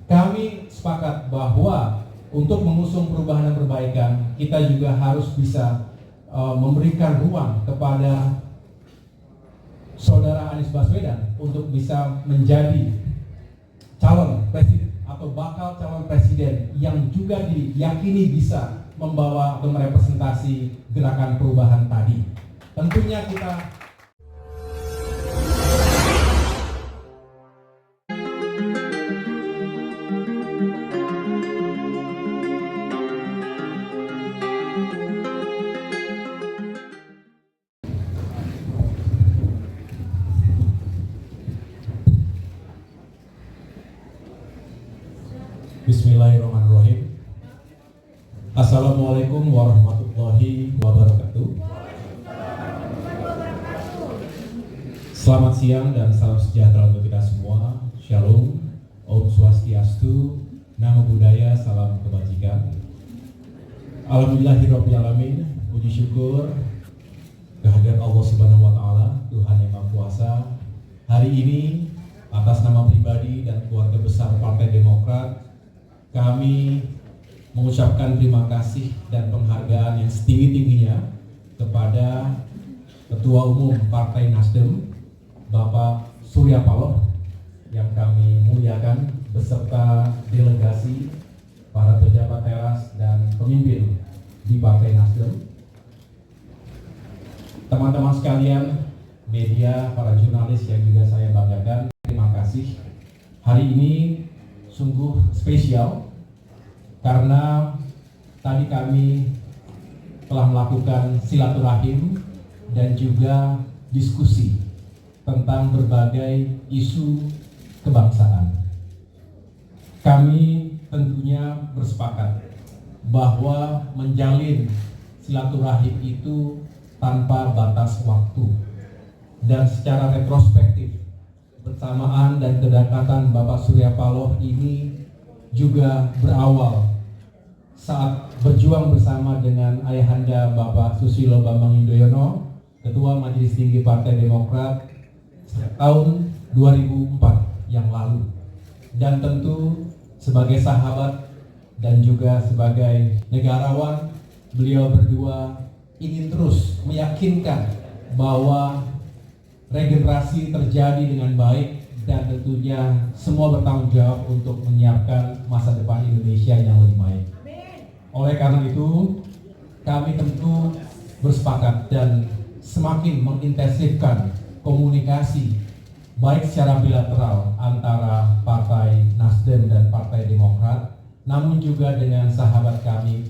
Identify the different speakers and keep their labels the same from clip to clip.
Speaker 1: Kami sepakat bahwa untuk mengusung perubahan dan perbaikan, kita juga harus bisa memberikan ruang kepada Saudara Anies Baswedan untuk bisa menjadi calon presiden atau bakal calon presiden yang juga diyakini bisa membawa atau merepresentasi gerakan perubahan tadi. Tentunya kita Bismillahirrahmanirrahim. Assalamualaikum warahmatullahi wabarakatuh. Selamat siang dan salam sejahtera untuk kita semua. Shalom, Om Swastiastu, Namo Buddhaya, salam kebajikan. Alhamdulillahirrahmanirrahim. Puji syukur kehadirat Allah Subhanahu wa Ta'ala, Tuhan yang Maha Kuasa. Hari ini atas nama pribadi dan keluarga besar Partai Demokrat, kami mengucapkan terima kasih dan penghargaan yang setinggi-tingginya kepada Ketua Umum Partai Nasdem, Bapak Surya Paloh, yang kami muliakan beserta delegasi, para pejabat teras dan pemimpin di Partai Nasdem. Teman-teman sekalian, media, para jurnalis yang juga saya banggakan, terima kasih. Hari ini sungguh spesial karena tadi kami telah melakukan silaturahim dan juga diskusi tentang berbagai isu kebangsaan. Kami tentunya bersepakat bahwa menjalin silaturahim itu tanpa batas waktu dan secara retrospektif bersamaan dan kedekatan Bapak Surya Paloh ini juga berawal saat berjuang bersama dengan ayahanda Bapak Susilo Bambang Yudhoyono, Ketua Majelis Tinggi Partai Demokrat tahun 2004 yang lalu. Dan tentu sebagai sahabat dan juga sebagai negarawan, beliau berdua ingin terus meyakinkan bahwa regenerasi terjadi dengan baik dan tentunya semua bertanggung jawab untuk menyiapkan masa depan Indonesia yang lebih baik. Oleh karena itu, kami tentu bersepakat dan semakin mengintensifkan komunikasi baik secara bilateral antara Partai Nasdem dan Partai Demokrat, namun juga dengan sahabat kami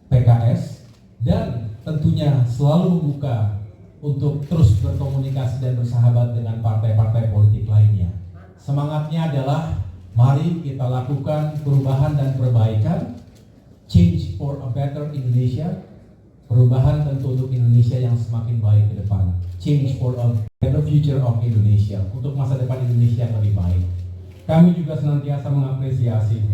Speaker 1: PKS, dan tentunya selalu membuka untuk terus berkomunikasi dan bersahabat dengan partai-partai politik lainnya. Semangatnya adalah mari kita lakukan perubahan dan perbaikan, change for a better Indonesia, perubahan tentu untuk Indonesia yang semakin baik ke depan, change for a better future of Indonesia, untuk masa depan Indonesia yang lebih baik. Kami juga senantiasa mengapresiasi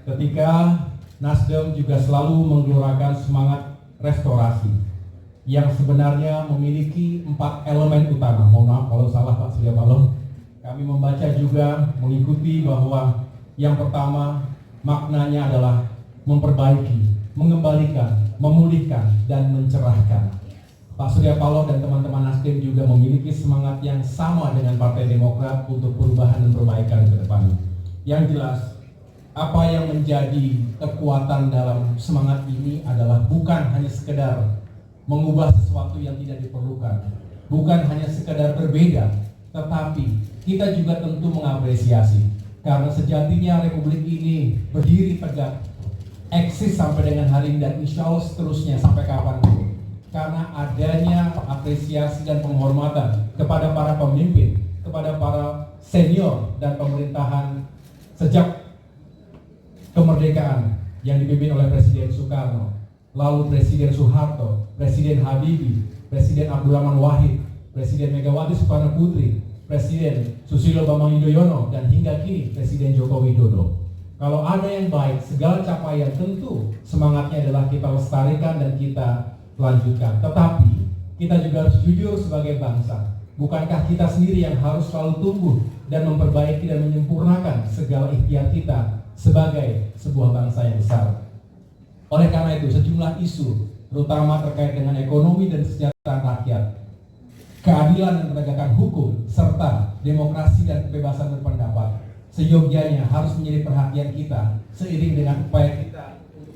Speaker 1: ketika Nasdem juga selalu menggelorakan semangat restorasi yang sebenarnya memiliki 4 elemen utama. Mohon maaf kalau salah Pak Surya Paloh. Kami membaca juga mengikuti bahwa yang pertama maknanya adalah memperbaiki, mengembalikan, memulihkan, dan mencerahkan. Pak Surya Paloh dan teman-teman Nasdem juga memiliki semangat yang sama dengan Partai Demokrat untuk perubahan dan perbaikan ke depan. Yang jelas, apa yang menjadi kekuatan dalam semangat ini adalah bukan hanya sekedar mengubah sesuatu yang tidak diperlukan, bukan hanya sekedar berbeda, tetapi kita juga tentu mengapresiasi karena sejatinya Republik ini berdiri tegak, eksis sampai dengan hari ini dan insya Allah seterusnya sampai kapanpun karena adanya apresiasi dan penghormatan kepada para pemimpin, kepada para senior dan pemerintahan sejak kemerdekaan yang dipimpin oleh Presiden Soekarno, lalu Presiden Soeharto, Presiden Habibie, Presiden Abdurrahman Wahid, Presiden Megawati Soekarno Putri, Presiden Susilo Bambang Yudhoyono, dan hingga kini Presiden Joko Widodo. Kalau ada yang baik, segala capaian tentu semangatnya adalah kita lestarikan dan kita lanjutkan. Tetapi kita juga harus jujur sebagai bangsa. Bukankah kita sendiri yang harus selalu tumbuh dan memperbaiki dan menyempurnakan segala ikhtiar kita sebagai sebuah bangsa yang besar. Oleh karena itu, sejumlah isu, terutama terkait dengan ekonomi dan kesejahteraan rakyat, keadilan dan penegakan hukum, serta demokrasi dan kebebasan berpendapat, seyogyanya harus menjadi perhatian kita seiring dengan upaya kita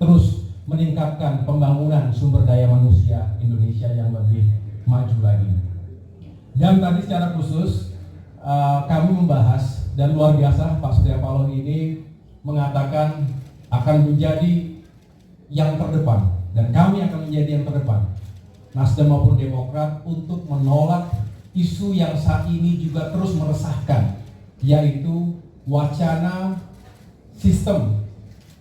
Speaker 1: terus meningkatkan pembangunan sumber daya manusia Indonesia yang lebih maju lagi. Dan tadi secara khusus kami membahas, dan luar biasa Pak Surya Paloh ini mengatakan akan menjadi yang terdepan, dan kami akan menjadi yang terdepan, Nasdem maupun Demokrat, untuk menolak isu yang saat ini juga terus meresahkan, yaitu wacana sistem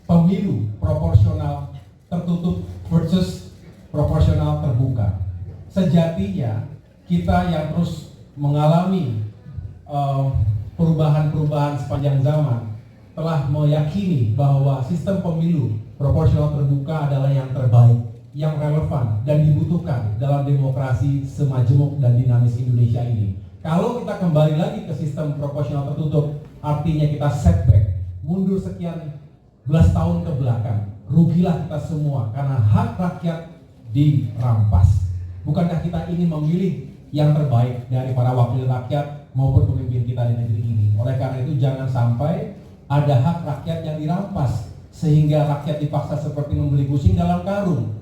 Speaker 1: pemilu proporsional tertutup versus proporsional terbuka. Sejatinya kita yang terus mengalami perubahan-perubahan sepanjang zaman telah meyakini bahwa sistem pemilu proporsional terbuka adalah yang terbaik, yang relevan dan dibutuhkan dalam demokrasi semajemuk dan dinamis Indonesia ini. Kalau kita kembali lagi ke sistem proporsional tertutup, artinya kita setback, mundur sekian belas tahun ke belakang, rugilah kita semua karena hak rakyat dirampas. Bukankah kita ingin memilih yang terbaik dari para wakil rakyat maupun pemimpin kita di negeri ini? Oleh karena itu jangan sampai ada hak rakyat yang dirampas sehingga rakyat dipaksa seperti membeli kucing dalam karung.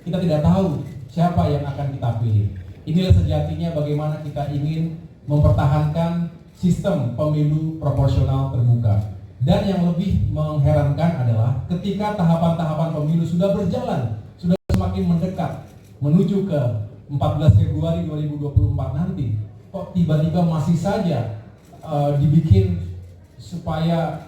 Speaker 1: Kita tidak tahu siapa yang akan kita pilih. Inilah sejatinya bagaimana kita ingin mempertahankan sistem pemilu proporsional terbuka. Dan yang lebih mengherankan adalah ketika tahapan-tahapan pemilu sudah berjalan, sudah semakin mendekat menuju ke 14 Februari 2024 nanti, kok tiba-tiba masih saja dibikin supaya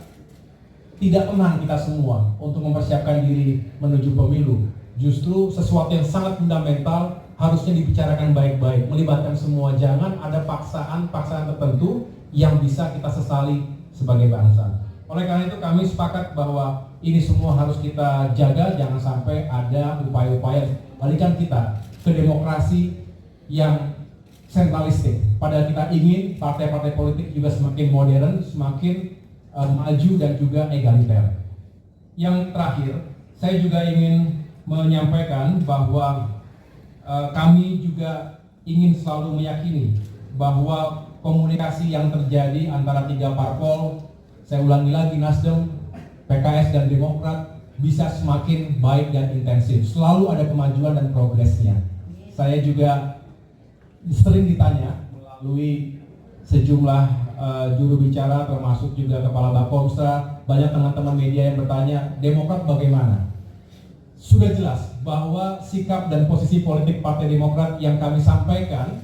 Speaker 1: tidak tenang kita semua untuk mempersiapkan diri menuju pemilu. Justru sesuatu yang sangat fundamental harusnya dibicarakan baik-baik, melibatkan semua. Jangan ada paksaan-paksaan tertentu yang bisa kita sesali sebagai bangsa. Oleh karena itu kami sepakat bahwa ini semua harus kita jaga, jangan sampai ada upaya-upaya balikan kita ke demokrasi yang sentralistik. Padahal kita ingin partai-partai politik juga semakin modern, semakin maju dan juga egaliter. Yang terakhir, saya juga ingin menyampaikan bahwa kami juga ingin selalu meyakini bahwa komunikasi yang terjadi antara tiga parpol, saya ulangi lagi, Nasdem, PKS dan Demokrat, bisa semakin baik dan intensif. Selalu ada kemajuan dan progresnya. Saya juga sering ditanya melalui sejumlah juru bicara, termasuk juga Kepala Bapomstra, banyak teman-teman media yang bertanya, Demokrat bagaimana? Sudah jelas bahwa sikap dan posisi politik Partai Demokrat yang kami sampaikan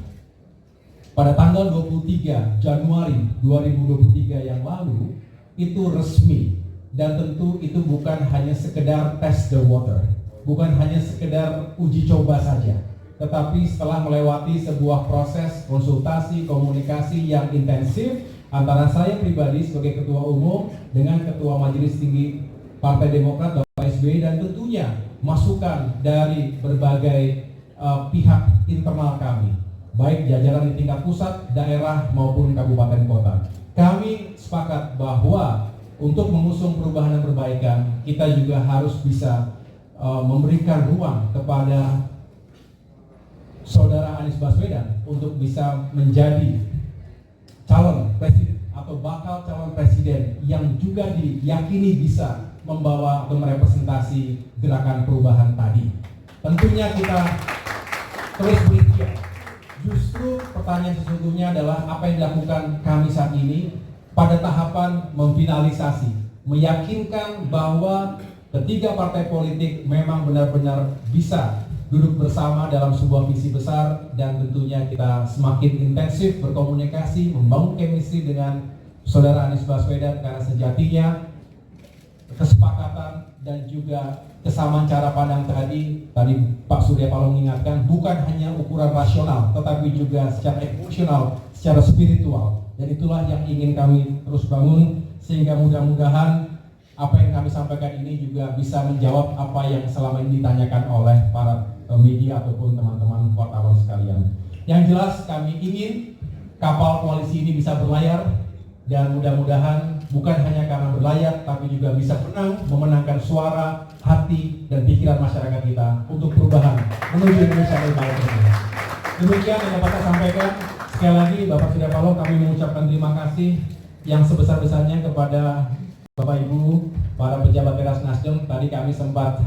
Speaker 1: pada tanggal 23 Januari 2023 yang lalu itu resmi, dan tentu itu bukan hanya sekedar test the water, bukan hanya sekedar uji coba saja, tetapi setelah melewati sebuah proses konsultasi, komunikasi yang intensif antara saya pribadi sebagai Ketua Umum dengan Ketua Majelis Tinggi Partai Demokrat Bapak SBY, dan tentunya masukan dari berbagai pihak internal kami, baik jajaran di tingkat pusat, daerah maupun kabupaten kota. Kami sepakat bahwa untuk mengusung perubahan dan perbaikan, kita juga harus bisa memberikan ruang kepada Saudara Anies Baswedan untuk bisa menjadi calon presiden atau bakal calon presiden yang juga diyakini bisa membawa atau merepresentasi gerakan perubahan tadi. Tentunya kita terus berikhtiar. Justru pertanyaan sesungguhnya adalah apa yang dilakukan kami saat ini pada tahapan memfinalisasi, meyakinkan bahwa ketiga partai politik memang benar-benar bisa duduk bersama dalam sebuah visi besar, dan tentunya kita semakin intensif berkomunikasi, membangun chemistry dengan Saudara Anies Baswedan, karena sejatinya kesepakatan dan juga kesamaan cara pandang tadi Pak Surya Paloh mengingatkan, bukan hanya ukuran rasional, tetapi juga secara emosional, secara spiritual, dan itulah yang ingin kami terus bangun, sehingga mudah-mudahan apa yang kami sampaikan ini juga bisa menjawab apa yang selama ini ditanyakan oleh para media ataupun teman-teman wartawan sekalian. Yang jelas kami ingin kapal koalisi ini bisa berlayar, dan mudah-mudahan bukan hanya karena berlayar, tapi juga bisa memenangkan suara, hati, dan pikiran masyarakat kita untuk perubahan menuju Indonesia yang lebih baik. Demikian yang dapat saya sampaikan. Sekali lagi, Bapak Surya Paloh, kami mengucapkan terima kasih yang sebesar-besarnya kepada Bapak Ibu, para pejabat teras Nasdem. Tadi kami sempat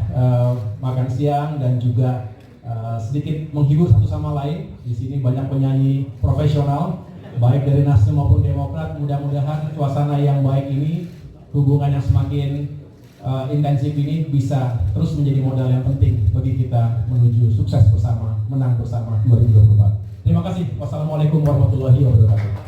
Speaker 1: makan siang dan juga sedikit menghibur satu sama lain. Di sini banyak penyanyi profesional, baik dari Nasdem maupun Demokrat. Mudah-mudahan suasana yang baik ini, hubungan yang semakin intensif ini bisa terus menjadi modal yang penting bagi kita menuju sukses bersama, menang bersama 2024. Terima kasih. Wassalamualaikum warahmatullahi wabarakatuh.